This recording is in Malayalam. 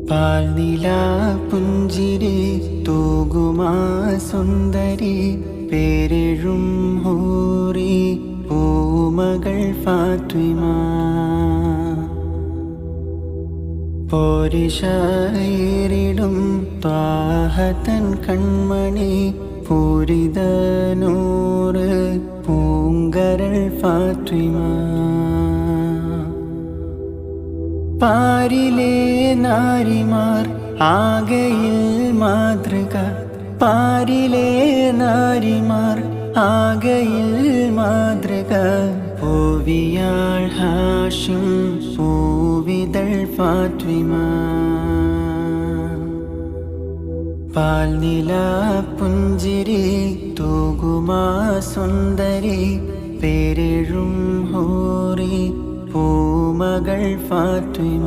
പാൽനില പുഞ്ചിരി തൂകുമാ സുന്ദരി പേരെഴും ഹൂറി പൂമകൾ ഫാത്തിമ പോരിഷയിറിടും ത്വാഹതൻ കൺമണി പൂരിത നൂറ് പൂങ്കരൾ ഫാത്തിമ പാരിലെ നാരിമാർ ആകയിൽ മാതൃക പാരിലെ നാരിമാർ ആകയിൽ മാതൃക പൂവിയാൾ ഹാഷിം പൂവിതൾ ഫാത്തിമ പാൽനില പുഞ്ചിരി തൂകുമാ സുന്ദരി പേരെഴും ഹൂറി പൂമകൾ ഫാത്തിമ.